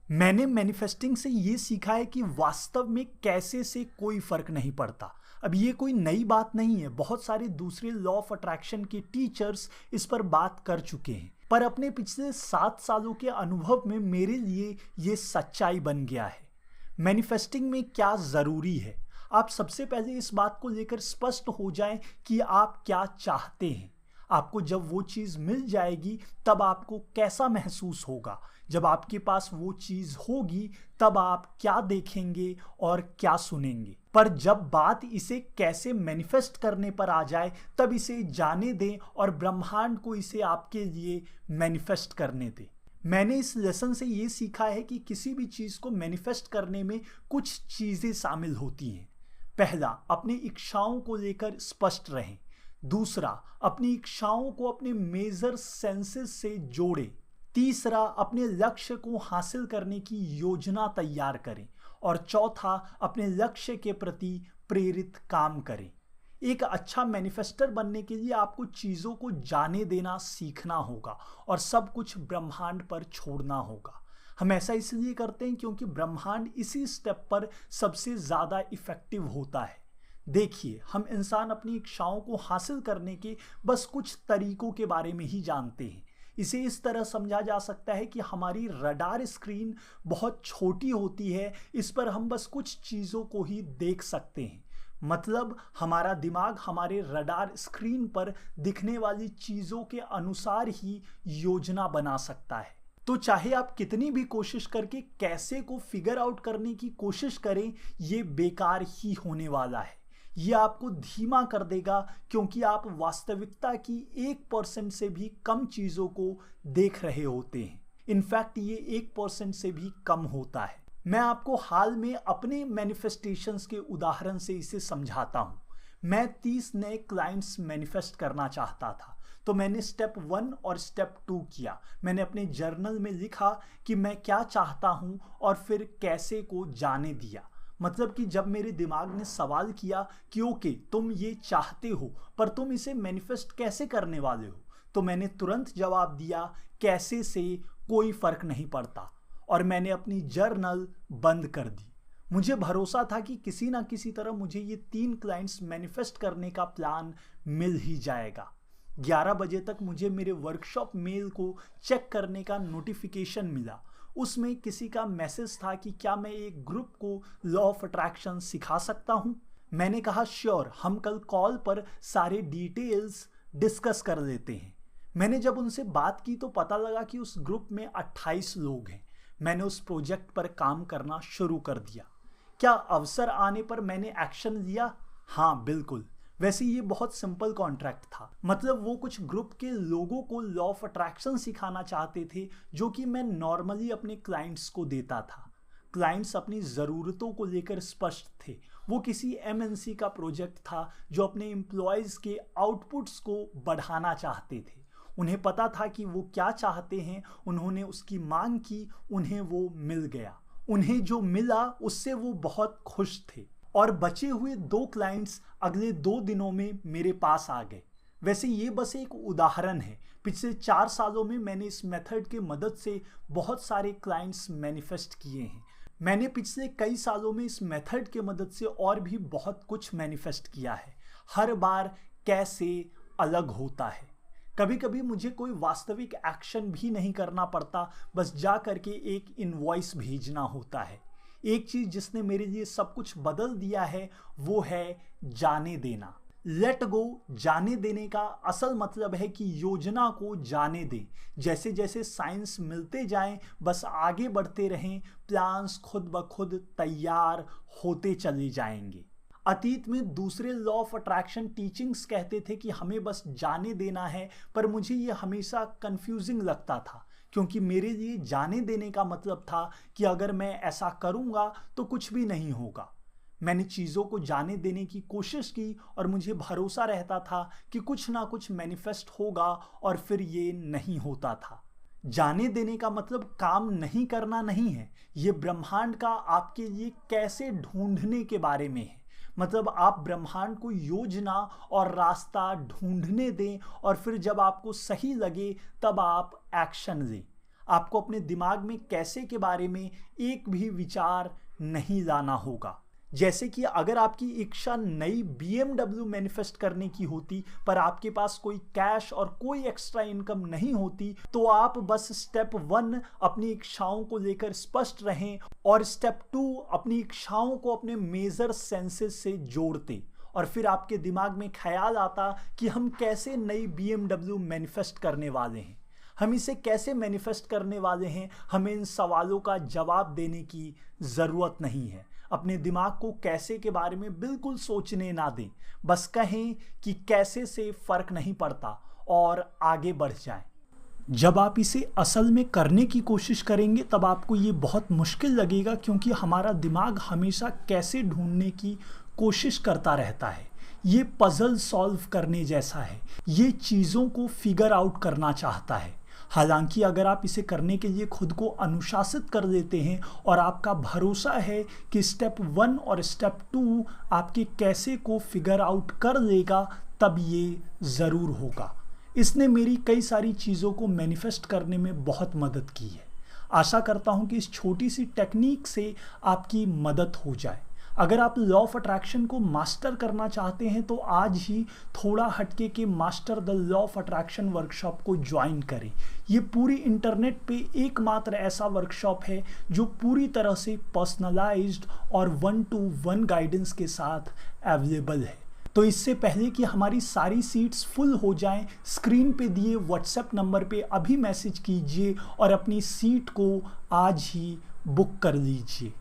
मैंने मैनिफेस्टिंग से ये सीखा है कि वास्तव में कैसे से कोई फर्क नहीं पड़ता। अब ये कोई नई बात नहीं है, बहुत सारे दूसरे लॉ ऑफ अट्रैक्शन के टीचर्स इस पर बात कर चुके हैं, पर अपने पिछले 7 सालों के अनुभव में मेरे लिए ये सच्चाई बन गया है। मैनिफेस्टिंग में क्या ज़रूरी है, आप सबसे पहले इस बात को लेकर स्पष्ट हो जाएं कि आप क्या चाहते हैं। आपको जब वो चीज़ मिल जाएगी तब आपको कैसा महसूस होगा, जब आपके पास वो चीज़ होगी तब आप क्या देखेंगे और क्या सुनेंगे। पर जब बात इसे कैसे मैनिफेस्ट करने पर आ जाए तब इसे जाने दें और ब्रह्मांड को इसे आपके लिए मैनिफेस्ट करने दें। मैंने इस लेसन से ये सीखा है कि किसी भी चीज़ को मैनिफेस्ट करने में कुछ चीज़ें शामिल होती हैं। पहला, अपनी इच्छाओं को लेकर स्पष्ट रहें। दूसरा, अपनी इच्छाओं को अपने मेजर सेंसेस से जोड़ें। तीसरा, अपने लक्ष्य को हासिल करने की योजना तैयार करें। और चौथा, अपने लक्ष्य के प्रति प्रेरित काम करें। एक अच्छा मैनिफेस्टर बनने के लिए आपको चीज़ों को जाने देना सीखना होगा और सब कुछ ब्रह्मांड पर छोड़ना होगा। हम ऐसा इसलिए करते हैं क्योंकि ब्रह्मांड इसी स्टेप पर सबसे ज़्यादा इफ़ेक्टिव होता है। देखिए, हम इंसान अपनी इच्छाओं को हासिल करने के बस कुछ तरीकों के बारे में ही जानते हैं। इसे इस तरह समझा जा सकता है कि हमारी रडार स्क्रीन बहुत छोटी होती है, इस पर हम बस कुछ चीज़ों को ही देख सकते हैं। मतलब हमारा दिमाग हमारे रडार स्क्रीन पर दिखने वाली चीज़ों के अनुसार ही योजना बना सकता है। तो चाहे आप कितनी भी कोशिश करके कैसे को फिगर आउट करने की कोशिश करें, ये बेकार ही होने वाला है। ये आपको धीमा कर देगा क्योंकि आप वास्तविकता की 1% से भी कम चीज़ों को देख रहे होते हैं। इनफैक्ट ये 1% से भी कम होता है। मैं आपको हाल में अपने मैनिफेस्टेशंस के उदाहरण से इसे समझाता हूँ। मैं 30 नए क्लाइंट्स मैनिफेस्ट करना चाहता था, तो मैंने स्टेप 1 और स्टेप 2 किया। मैंने अपने जर्नल में लिखा कि मैं क्या चाहता हूँ और फिर कैसे को जाने दिया। मतलब कि जब मेरे दिमाग ने सवाल किया कि ओके, तुम ये चाहते हो पर तुम इसे मैनिफेस्ट कैसे करने वाले हो, तो मैंने तुरंत जवाब दिया, कैसे से कोई फर्क नहीं पड़ता। और मैंने अपनी जर्नल बंद कर दी। मुझे भरोसा था कि किसी ना किसी तरह मुझे ये 3 क्लाइंट्स मैनिफेस्ट करने का प्लान मिल ही जाएगा। 11 बजे तक मुझे मेरे वर्कशॉप मेल को चेक करने का नोटिफिकेशन मिला। उसमें किसी का मैसेज था कि क्या मैं एक ग्रुप को लॉ ऑफ अट्रैक्शन सिखा सकता हूं। मैंने कहा श्योर, हम कल कॉल पर सारे डिटेल्स डिस्कस कर लेते हैं। मैंने जब उनसे बात की तो पता लगा कि उस ग्रुप में 28 लोग हैं। मैंने उस प्रोजेक्ट पर काम करना शुरू कर दिया। क्या अवसर आने पर मैंने एक्शन लिया? हाँ, बिल्कुल। वैसे ये बहुत सिंपल कॉन्ट्रैक्ट था। मतलब वो कुछ ग्रुप के लोगों को लॉ ऑफ अट्रैक्शन सिखाना चाहते थे, जो कि मैं नॉर्मली अपने क्लाइंट्स को देता था। क्लाइंट्स अपनी ज़रूरतों को लेकर स्पष्ट थे। वो किसी एमएनसी का प्रोजेक्ट था जो अपने एम्प्लॉयज़ के आउटपुट्स को बढ़ाना चाहते थे। उन्हें पता था कि वो क्या चाहते हैं, उन्होंने उसकी मांग की, उन्हें वो मिल गया। उन्हें जो मिला उससे वो बहुत खुश थे। और बचे हुए 2 क्लाइंट्स अगले 2 दिनों में मेरे पास आ गए। वैसे ये बस एक उदाहरण है। पिछले 4 सालों में मैंने इस मेथड की मदद से बहुत सारे क्लाइंट्स मैनिफेस्ट किए हैं। मैंने पिछले कई सालों में इस मेथड की मदद से और भी बहुत कुछ मैनिफेस्ट किया है। हर बार कैसे अलग होता है। कभी कभी मुझे कोई वास्तविक एक्शन भी नहीं करना पड़ता, बस जा करके एक इनवॉइस भेजना होता है। एक चीज जिसने मेरे लिए सब कुछ बदल दिया है वो है जाने देना। लेट गो, जाने देने का असल मतलब है कि योजना को जाने दें। जैसे जैसे साइंस मिलते जाएं, बस आगे बढ़ते रहें, प्लान्स खुद ब खुद तैयार होते चले जाएंगे। अतीत में दूसरे लॉ ऑफ अट्रैक्शन टीचिंग्स कहते थे कि हमें बस जाने देना है, पर मुझे ये हमेशा कंफ्यूजिंग लगता था क्योंकि मेरे लिए जाने देने का मतलब था कि अगर मैं ऐसा करूँगा तो कुछ भी नहीं होगा। मैंने चीज़ों को जाने देने की कोशिश की और मुझे भरोसा रहता था कि कुछ ना कुछ मैनिफेस्ट होगा, और फिर ये नहीं होता था। जाने देने का मतलब काम नहीं करना नहीं है, ये ब्रह्मांड का आपके लिए कैसे ढूंढने के बारे में है। मतलब आप ब्रह्मांड को योजना और रास्ता ढूंढने दें और फिर जब आपको सही लगे तब आप एक्शन लें। आपको अपने दिमाग में कैसे के बारे में एक भी विचार नहीं लाना होगा। जैसे कि अगर आपकी इच्छा नई BMW मैनिफेस्ट करने की होती पर आपके पास कोई कैश और कोई एक्स्ट्रा इनकम नहीं होती, तो आप बस स्टेप 1 अपनी इच्छाओं को लेकर स्पष्ट रहें और स्टेप 2 अपनी इच्छाओं को अपने मेजर सेंसेस से जोड़ते, और फिर आपके दिमाग में ख्याल आता कि हम कैसे नई BMW मैनिफेस्ट करने वाले हैं, हम इसे कैसे मैनिफेस्ट करने वाले हैं। हमें इन सवालों का जवाब देने की ज़रूरत नहीं है। अपने दिमाग को कैसे के बारे में बिल्कुल सोचने ना दें, बस कहें कि कैसे से फर्क नहीं पड़ता और आगे बढ़ जाएं। जब आप इसे असल में करने की कोशिश करेंगे तब आपको ये बहुत मुश्किल लगेगा, क्योंकि हमारा दिमाग हमेशा कैसे ढूंढने की कोशिश करता रहता है। ये पजल सॉल्व करने जैसा है, ये चीज़ों को फिगर आउट करना चाहता है। हालांकि अगर आप इसे करने के लिए खुद को अनुशासित कर लेते हैं और आपका भरोसा है कि स्टेप 1 और स्टेप 2 आपके कैसे को फिगर आउट कर लेगा, तब ये ज़रूर होगा। इसने मेरी कई सारी चीज़ों को मैनिफेस्ट करने में बहुत मदद की है। आशा करता हूँ कि इस छोटी सी टेक्निक से आपकी मदद हो जाए। अगर आप लॉ ऑफ अट्रैक्शन को मास्टर करना चाहते हैं तो आज ही थोड़ा हटके के master the law of attraction workshop को ज्वाइन करें। ये पूरी इंटरनेट पे एकमात्र ऐसा वर्कशॉप है जो पूरी तरह से पर्सनलाइज्ड और 1-to-1 गाइडेंस के साथ अवेलेबल है। तो इससे पहले कि हमारी सारी सीट्स फुल हो जाएं, स्क्रीन पे दिए व्हाट्सएप नंबर पे अभी मैसेज कीजिए और अपनी सीट को आज ही बुक कर लीजिए।